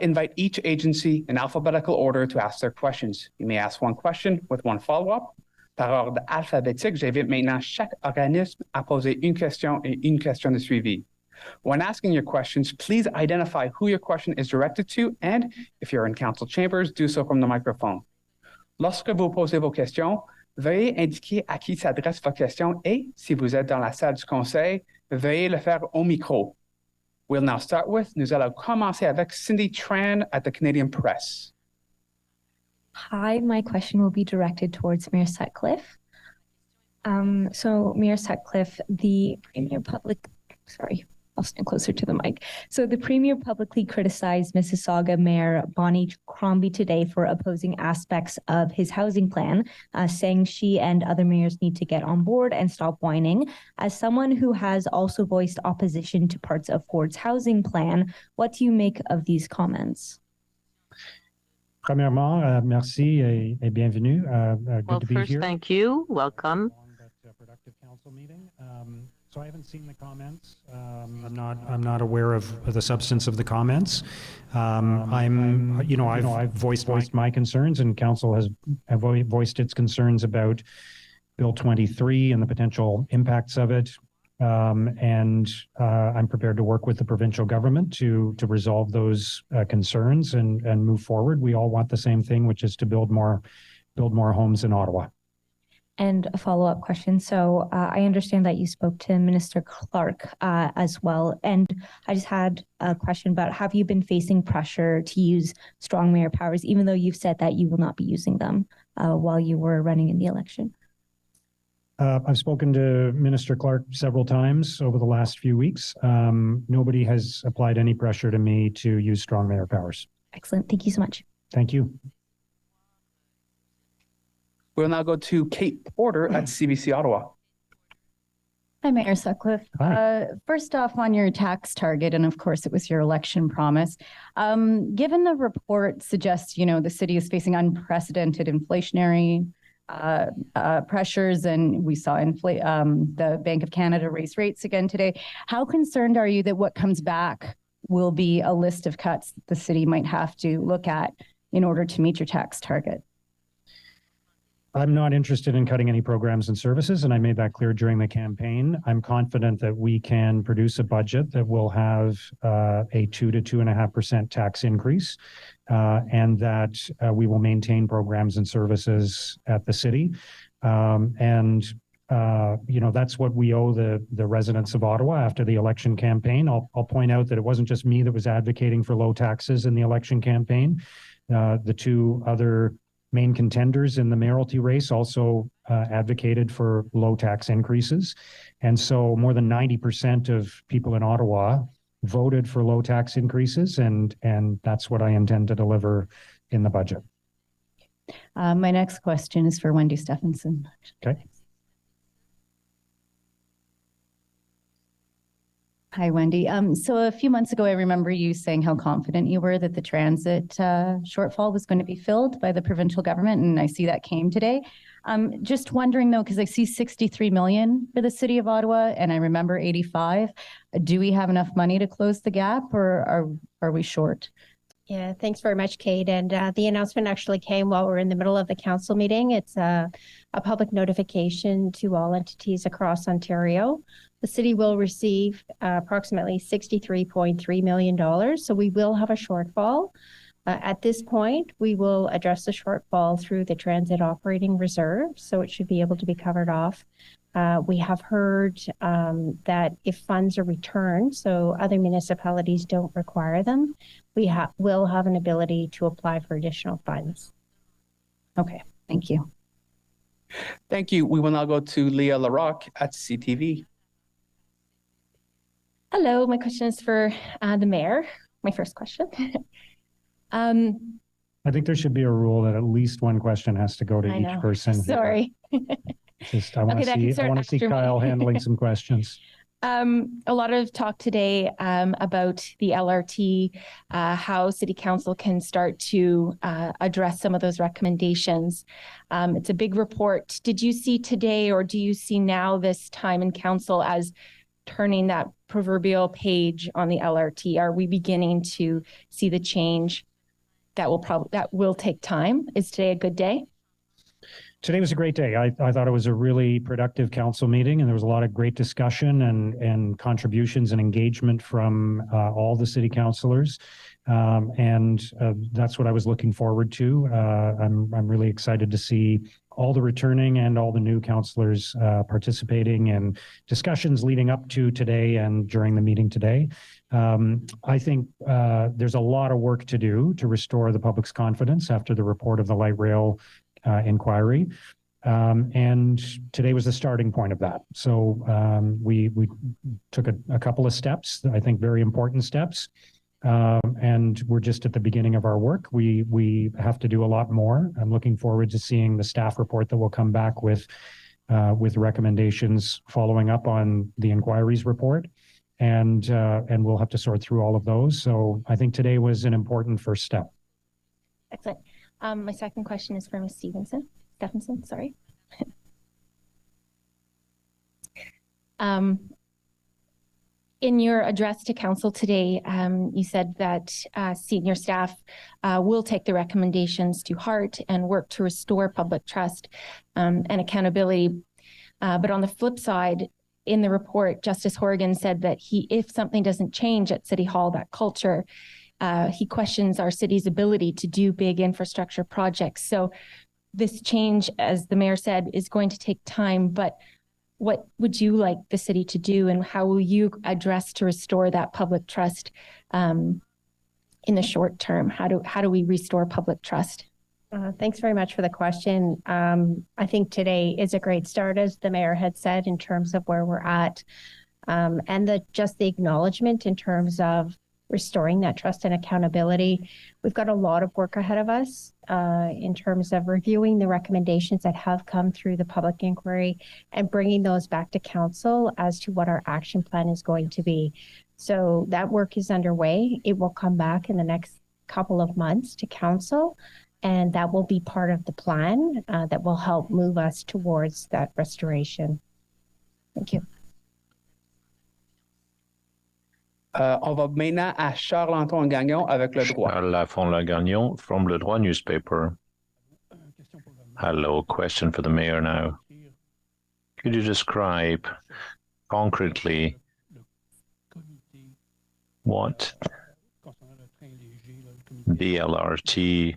Invite each agency in alphabetical order to ask their questions. You may ask one question with one follow-up. Par ordre alphabétique, j'invite maintenant chaque organisme à poser une question et une question de suivi. When asking your questions, please identify who your question is directed to, and if you're in council chambers, do so from the microphone. Lorsque vous posez vos questions, veuillez indiquer à qui s'adresse votre question et, si vous êtes dans la salle du conseil, veuillez le faire au micro. We'll now start with, nous allons commencer avec Cindy Tran at the Canadian Press. Hi, my question will be directed towards Mayor Sutcliffe. So Mayor Sutcliffe, I'll stand closer to the mic. So the Premier publicly criticized Mississauga Mayor Bonnie Crombie today for opposing aspects of his housing plan, saying she and other mayors need to get on board and stop whining. As someone who has also voiced opposition to parts of Ford's housing plan, what do you make of these comments? Premièrement, merci et bienvenue. Good to be first, here. Thank you. Welcome. Productive council meeting. So I haven't seen the comments. I'm not aware of the substance of the comments. I've voiced my concerns, and council has voiced its concerns about Bill 23 and the potential impacts of it. And I'm prepared to work with the provincial government to resolve those concerns and move forward. We all want the same thing, which is to build more homes in Ottawa. And a follow-up question. So I understand that you spoke to Minister Clark as well. And I just had a question about, have you been facing pressure to use strong mayor powers, even though you've said that you will not be using them while you were running in the election? I've spoken to Minister Clark several times over the last few weeks. Nobody has applied any pressure to me to use strong mayor powers. Excellent. Thank you so much. Thank you. We'll now go to Kate Porter at CBC Ottawa. Hi, Mayor Sutcliffe. Hi. First off, on your tax target, and of course it was your election promise, given the report suggests, the city is facing unprecedented inflationary pressures, and we saw the Bank of Canada raise rates again today, how concerned are you that what comes back will be a list of cuts the city might have to look at in order to meet your tax target? I'm not interested in cutting any programs and services, and I made that clear during the campaign. I'm confident that we can produce a budget that will have a 2 to 2.5% tax increase, and that we will maintain programs and services at the city. That's what we owe the residents of Ottawa after the election campaign. I'll point out that it wasn't just me that was advocating for low taxes in the election campaign. The two other main contenders in the mayoralty race also advocated for low tax increases. And so more than 90% of people in Ottawa voted for low tax increases, and that's what I intend to deliver in the budget. My next question is for Wendy Stephenson. Okay. Hi, Wendy. So a few months ago, I remember you saying how confident you were that the transit shortfall was going to be filled by the provincial government, and I see that came today. Just wondering, though, because I see 63 million for the city of Ottawa, and I remember 85. Do we have enough money to close the gap, or are we short? Yeah, thanks very much, Kate. And the announcement actually came while we're in the middle of the council meeting. It's a public notification to all entities across Ontario. The city will receive approximately $63.3 million. So we will have a shortfall. At this point, we will address the shortfall through the transit operating reserve. So it should be able to be covered off. We have heard that if funds are returned, so other municipalities don't require them, we will have an ability to apply for additional funds. Okay, thank you. Thank you. We will now go to Leah Larocque at CTV. Hello, my question is for the mayor. My first question. I think there should be a rule that at least one question has to go to each person. Sorry. I want to see Kyle handling some questions. A lot of talk today about the LRT, how City Council can start to address some of those recommendations. It's a big report. Did you see today, or do you see now this time in Council as turning that proverbial page on the LRT? Are we beginning to see the change that will take time? Is today a good day? Today was a great day. I thought it was a really productive council meeting, and there was a lot of great discussion and contributions and engagement from all the city councilors. That's what I was looking forward to. I'm really excited to see all the returning and all the new councilors participating in discussions leading up to today and during the meeting today. I think there's a lot of work to do to restore the public's confidence after the report of the light rail inquiry. And today was the starting point of that. So we took a couple of steps, I think very important steps. And we're just at the beginning of our work. We have to do a lot more. I'm looking forward to seeing the staff report that will come back with recommendations following up on the inquiry's report. And we'll have to sort through all of those. So I think today was an important first step. Excellent. My second question is for Ms. Stephenson, sorry. In your address to council today, you said that senior staff will take the recommendations to heart and work to restore public trust and accountability. But on the flip side, in the report, Justice Horgan said that if something doesn't change at City Hall, that culture, he questions our city's ability to do big infrastructure projects. So this change, as the mayor said, is going to take time, but what would you like the city to do, and how will you address to restore that public trust in the short term? How do we restore public trust? Thanks very much for the question. I think today is a great start, as the mayor had said, in terms of where we're at, and just the acknowledgement in terms of restoring that trust and accountability. We've got a lot of work ahead of us in terms of reviewing the recommendations that have come through the public inquiry and bringing those back to council as to what our action plan is going to be. So that work is underway. It will come back in the next couple of months to council, and that will be part of the plan that will help move us towards that restoration. Thank you. On va maintenant à Charles-Antoine Gagnon avec Le Droit. Charles-Antoine Gagnon from Le Droit newspaper. Hello, question for the mayor now. Could you describe concretely what the LRT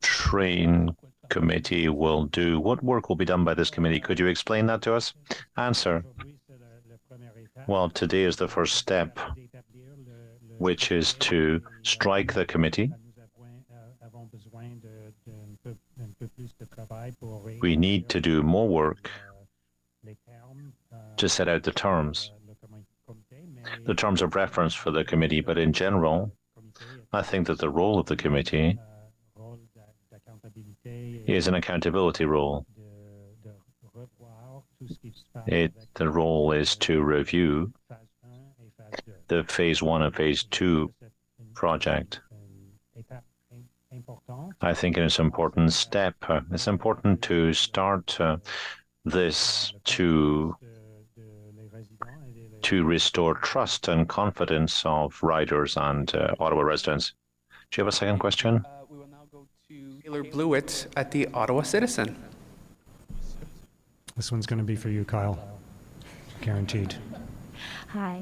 train committee will do? What work will be done by this committee? Could you explain that to us? Answer. Well, today is the first step, which is to strike the committee. We need to do more work to set out the terms of reference for the committee, but in general, I think that the role of the committee is an accountability role. The role is to review the phase 1 and phase 2 project. I think it's an important step. It's important to start this to restore trust and confidence of riders and Ottawa residents. Do you have a second question? We will now go to Taylor Blewett at the Ottawa Citizen. This one's going to be for you, Kyle. Guaranteed. Hi.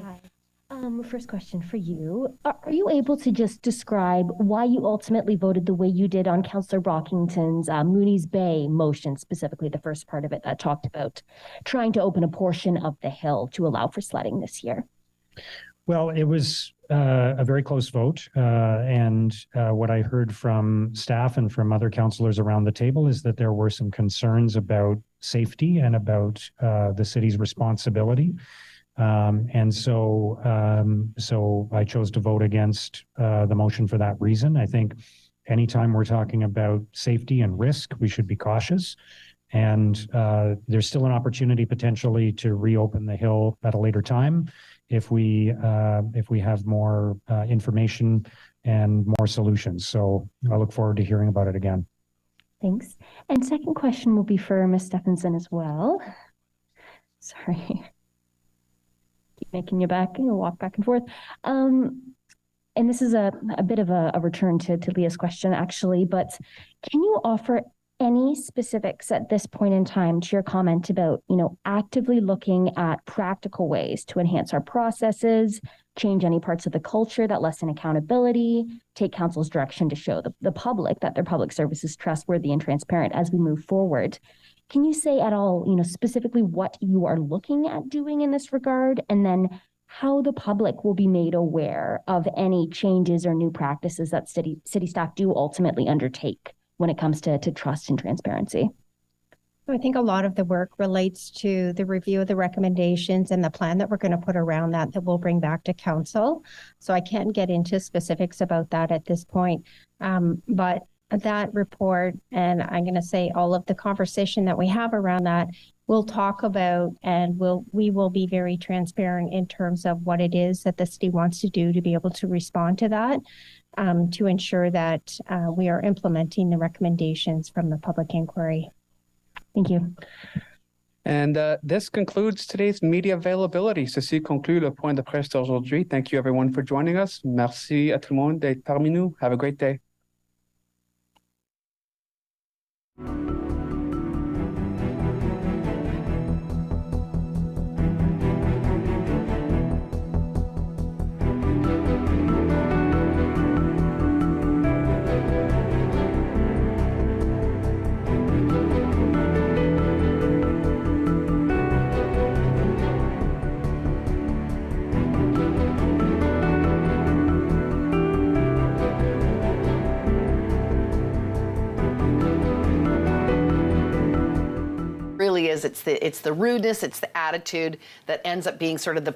First question for you. Are you able to just describe why you ultimately voted the way you did on Councillor Brockington's Mooney's Bay motion, specifically the first part of it that talked about trying to open a portion of the hill to allow for sledding this year? Well, it was a very close vote. And what I heard from staff and from other councillors around the table is that there were some concerns about safety and about the city's responsibility. So I chose to vote against the motion for that reason. I think anytime we're talking about safety and risk, we should be cautious. And there's still an opportunity potentially to reopen the hill at a later time if we have more information and more solutions. So I look forward to hearing about it again. Thanks. And second question will be for Ms. Stephenson as well. Sorry. making you walk back and forth. And this is a bit of a return to Leah's question, actually, but can you offer any specifics at this point in time to your comment about, actively looking at practical ways to enhance our processes, change any parts of the culture that lessen accountability, take council's direction to show the public that their public service is trustworthy and transparent as we move forward? Can you say at all, specifically what you are looking at doing in this regard, and then how the public will be made aware of any changes or new practices that city staff do ultimately undertake when it comes to trust and transparency? I think a lot of the work relates to the review of the recommendations and the plan that we're going to put around that we'll bring back to council. So I can't get into specifics about that at this point. But that report, and I'm going to say all of the conversation that we have around that, we'll talk about, and we will be very transparent in terms of what it is that the city wants to do to be able to respond to that, to ensure that we are implementing the recommendations from the public inquiry. Thank you. And this concludes today's media availability. Ceci conclut le point de presse d'aujourd'hui. Thank you everyone for joining us. Merci à tout le monde d'être parmi nous. Have a great day. Really is, it's the rudeness, it's the attitude that ends up being sort of the